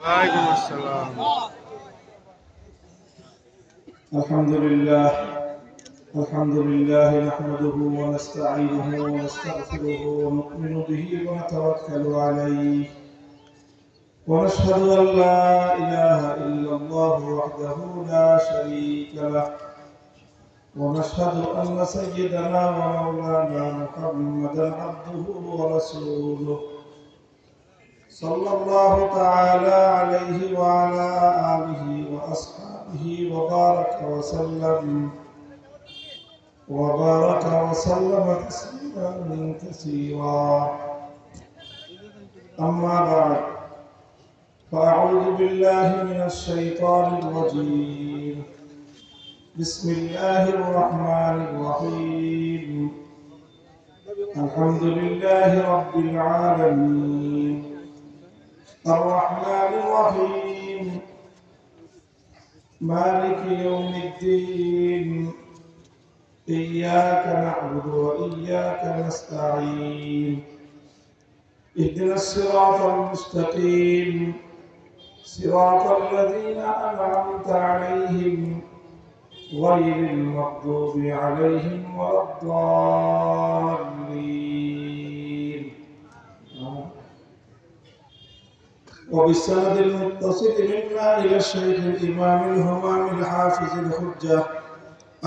وعليكم السلام. الحمد لله نحمده ونستعينه ونستغفره ونؤمن به ونتوكل عليه ونشهد أن لا إله إلا الله وحده لا شريك له ونشهد أن سيدنا ومولانا محمدا عبده ورسوله صلى الله تعالى عليه وعلى آله وأصحابه وبارك وسلم تسليما كثيرا. أما بعد، فأعوذ بالله من الشيطان الرجيم. بسم الله الرحمن الرحيم. الحمد لله رب العالمين الرحمن الرحيم مالك يوم الدين إياك نعبد وإياك نستعين اهدنا الصراط المستقيم صراط الذين أنعمت عليهم غير المغضوب عليهم ولا الضالين. وبالسند المتصل منا إلى الشيخ الإمام الهمام الحافظ الحجة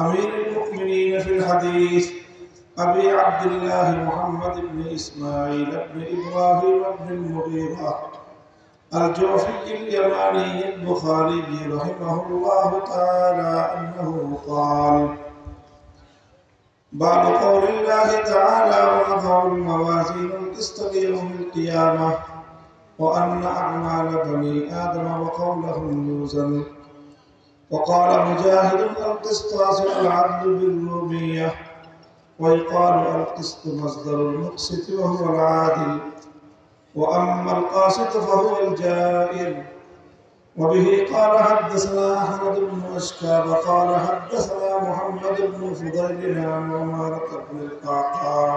أمير المؤمنين في الحديث أبي عبد الله محمد بن إسماعيل بن إبراهيم بن المغيرة الجوفي اليماني البخاري رحمه الله تعالى أنه قال: بعد قول الله تعالى: ونضع الموازين القسط ليوم القيامة وأن أعمال بني آدم وقولهم يوزن. وقال مجاهد: القسطاس العدل بالرومية، ويقال القسط مصدر المقسط وهو العادل، وأما القاسط فهو الجائر. وبه قال حدثنا أحمد بن أشكاب قال حدثنا محمد بن فضيل عن عمارة بن القعقاع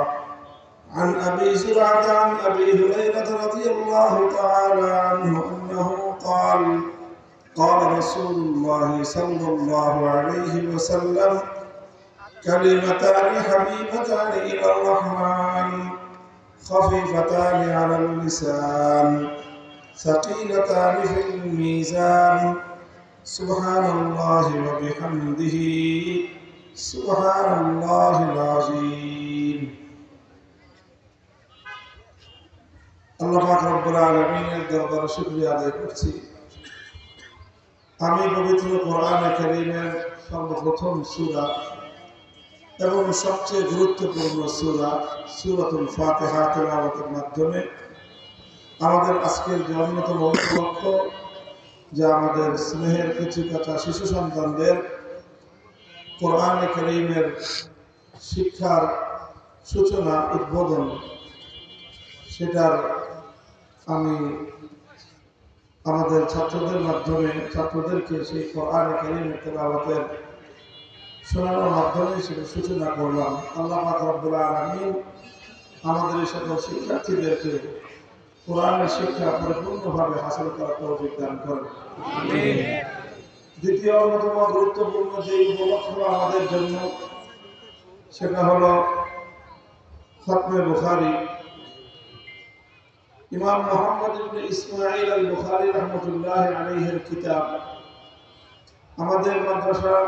عن أبي زرعة عن أبي هريرة رضي الله تعالى عنه أنه قال: قال رسول الله صلى الله عليه وسلم: كلمتان حبيبتان إلى الرحمن خفيفتان على اللسان ثقيلتان في الميزان سبحان الله وبحمده سبحان الله العظيم. আল্লাহ পাক রব্বুল আলামিনের দরবারে শুকরিয়া আদায় করছি। আমি পবিত্র কোরআনে কারীমের সর্বপ্রথম সূরা এবং সবচেয়ে গুরুত্বপূর্ণ সূরাতুল ফাতিহা তেলাওয়াতের মাধ্যমে আমাদের আজকের যে অন্যতম লক্ষ্য, যে আমাদের স্নেহের কচিকাঁচা শিশু সন্তানদের কোরআনে কারীমের শিক্ষার সূচনা উদ্বোধন, সেটার আমি আমাদের ছাত্রদের মাধ্যমে ছাত্রদেরকে সেই কোরআনে কারীমের তেলাওয়াতের শোনানোর মাধ্যমে সেটা সূচনা করলাম। আল্লাহ পাক রব্বুল আলামিন আমাদের এই সকল শিক্ষার্থীদেরকে কোরআনের শিক্ষা পরিপূর্ণভাবে হাসিল করার তৌফিক দান করেন। আমিন। দ্বিতীয় অন্যতম গুরুত্বপূর্ণ যে উপলক্ষ আমাদের জন্য, সেটা হলো খতমে বুখারী। ইমাম মুহাম্মদ ইবনে ইসমাঈল আল বুখারী রাহমাতুল্লাহি আলাইহির কিতাব। আমাদের মাদ্রাসার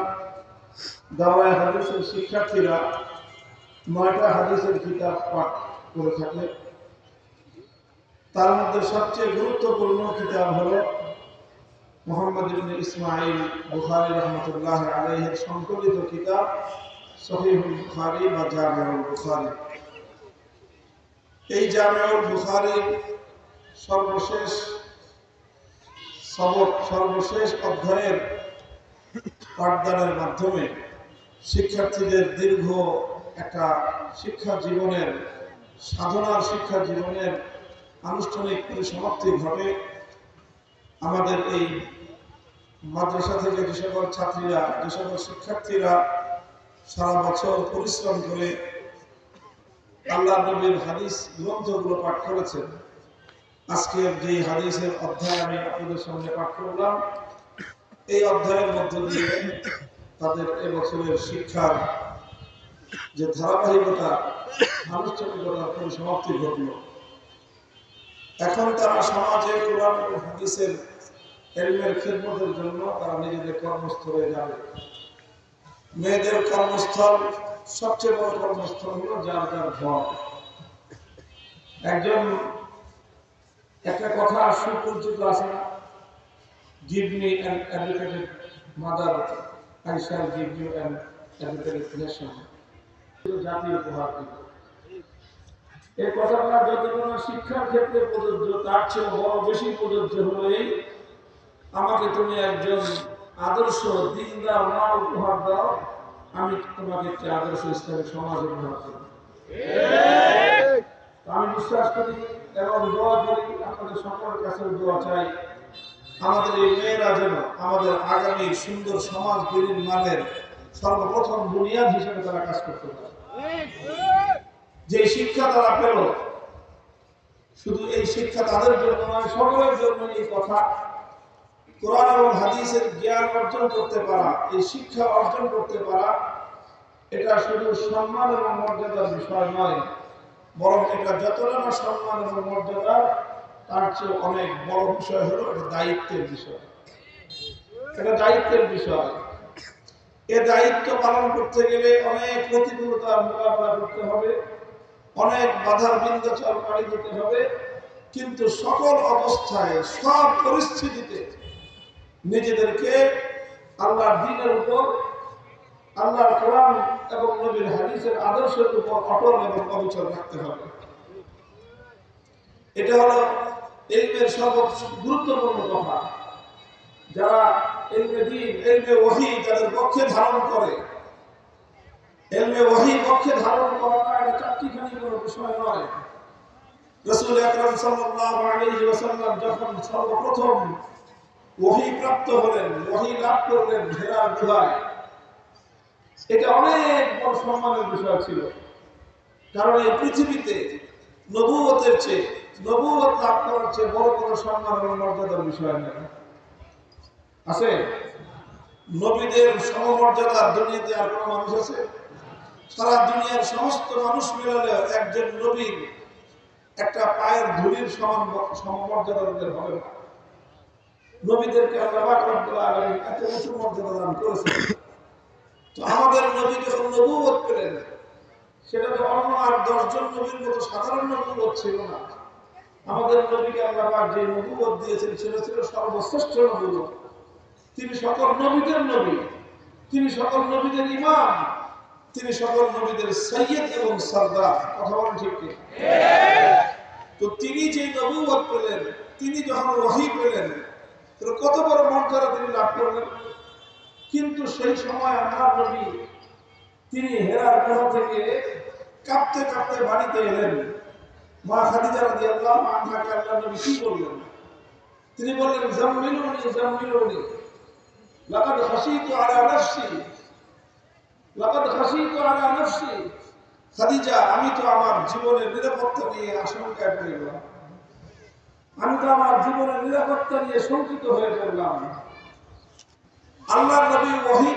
দাওরায়ে হাদিসের শিক্ষার্থীরা 9টা হাদিসের কিতাব পাঠ করে থাকে। তার মধ্যে সবচেয়ে গুরুত্বপূর্ণ কিতাব হলো মুহাম্মদ ইবনে ইসমাঈল বুখারী রাহমাতুল্লাহি আলাইহির সংকলিত কিতাব সহিহুল বুখারী বা জামিউল বুখারী। এই জামিউল বুখারীর সর্বশেষ অধ্যায়ের পাঠদানের মাধ্যমে শিক্ষার্থীদের দীর্ঘ একটা শিক্ষা জীবনের আনুষ্ঠানিক পরিসমাপ্তি ঘটে। আমাদের এই মাদ্রাসা থেকে যে সকল শিক্ষার্থীরা সারা বছর পরিশ্রম করে আল্লাহ নবীর হাদিস গ্রন্থগুলো পাঠ করেছেন, আজকের যে হাদিসের অধ্যায় আমি আপনাদের সামনে পাঠ করলাম, এই অধ্যায়ের মধ্য দিয়ে তাদের এবছরের শিক্ষার যে ধারাবাহিকতা, আনুষ্ঠানিকতার পরিসমাপ্তি ঘটল। এখন তারা সমাজে কোরআন এবং হাদিসের ইলমের খিদমতের জন্য তারা নিজেদের কর্মস্থলে যাবে। মেয়েদের কর্মস্থল, সবচেয়ে বড় কর্মস্থল হলো যার যার ঘর। একটা কথা সুপরিচিত আছে না, give me an educated mother, I shall give you an educated nation। জাতীয় উপহার দিব। এই কথাটা যতটা শিক্ষার ক্ষেত্রে প্রযোজ্য, তার চেয়ে বড় বেশি প্রযোজ্য হলো এই, আমাকে তুমি একজন আদর্শ দিনদার মা উপহার দাও, আমি তোমাকে একটি আদর্শ ইসলামিক সমাজ উপহার দেব। আমি বিশ্বাস করি এবং দোয়া করি, আপনাদের সকলের কাছে দোয়া চাই, আমাদের এই মেয়েরা যেন আমাদের আগামী সুন্দর সমাজ নির্মাণের সর্বপ্রথম বুনিয়াদ হিসেবে তারা কাজ করতে পারে। যে শিক্ষা তারা পেল, শুধু এই শিক্ষা তাদের জন্য নয়, সকলের জন্য এই কথা। কোরআন এবং হাদিসের জ্ঞান অর্জন করতে পারা, এই শিক্ষা অর্জন করতে পারা, এটা শুধু সম্মান এবং মর্যাদার বিষয় নয়, বরং এটা যতটা না সম্মান এবং মর্যাদা, তার চেয়ে অনেক বড় বিষয় হলো এটা দায়িত্বের বিষয়। এটা দায়িত্বের বিষয়। এ দায়িত্ব পালন করতে গেলে অনেক প্রতিকূলতার মোকাবেলা করতে হবে, অনেক বাধার বিন্ধ্যাচল পাড়ি দিতে হবে, কিন্তু সকল অবস্থায়, সব পরিস্থিতিতে নিজেদেরকে আল্লাহর দ্বীনের উপর, আল্লাহর কোরআন এবং নবীর হাদিসের আদর্শের উপর অটল এবং অবিচল রাখতে হবে। এটা হলো ইলমের সর্বচেয়ে গুরুত্বপূর্ণ কথা। যারা ইলমে দ্বীন, ইলমে ওহী যাদের পক্ষে ধারণ করে, ইলমে ওহী পক্ষে ধারণ করাটা এটা চারটিখানি কোনো বিষয় নয়। রাসূল আকরাম সাল্লাল্লাহু আলাইহি ওয়াসাল্লাম যখন সর্বপ্রথম ওহী প্রাপ্ত হলেন, ওহী লাভ করলেন হেরার গুহায়, এটা অনেক বড় সম্মানের বিষয় ছিল। কারণ এই পৃথিবীতে নবুয়তের চেয়ে, নবুয়ত লাভ করার চেয়ে বড় কোনো সম্মান এবং মর্যাদার বিষয় নেই। আছে? নবীদের সমমর্যাদার দুনিয়াতে আর কোনো মানুষ আছে? সারা দুনিয়ার সমস্ত মানুষ মিলালেও একজন নবীর একটা পায়ের ধুলির সমমর্যাদার হবে না। নবীদেরকে আল্লাহ পাক রব্বুল আলামিন এত উঁচু মর্যাদা দান করেছেন। তো আমাদের নবী যখন নবুয়ত পেলেন, সেটা তো অন্য আর 10 জন নবীর মতো সাধারণ নবুয়ত ছিল না। আমাদের নবীকে আল্লাহ পাক যে নবুয়ত দিয়েছেন সেটা ছিল সর্বশ্রেষ্ঠ নবুয়ত। তিনি সকল নবীদের নবী, তিনি সকল নবীদের ইমাম, তিনি সকল নবীদের সৈয়দ এবং সরদার। কথা বলেন ঠিক কি? তো তিনি যে নবুয়ত পেলেন, তিনি যখন ওহী পেলেন, তো কত বড় মর্যাদা তিনি লাভ করলেন। কিন্তু সেই সময় আমার নবী, তিনি হেরার গুহা থেকে কাঁপতে কাঁপতে বাড়িতে এলেন। মা খাদিজা রাদিয়াল্লাহু আনহাকে আল্লাহর নবী কি বললেন? তিনি বললেন, জাম্মিলুনি জাম্মিলুনি লাকাদ খাশিতু আলা নাফসি, লাকাদ খাশিতু আলা নাফসি। খাদিজা, আমি তো আমার জীবনের নিরাপত্তা নিয়ে আশঙ্কায় পড়ে গেলাম, আমি তো আমার জীবনের নিরাপত্তা নিয়ে শঙ্কিত হয়ে পড়লাম। আল্লাহর নবী ওহী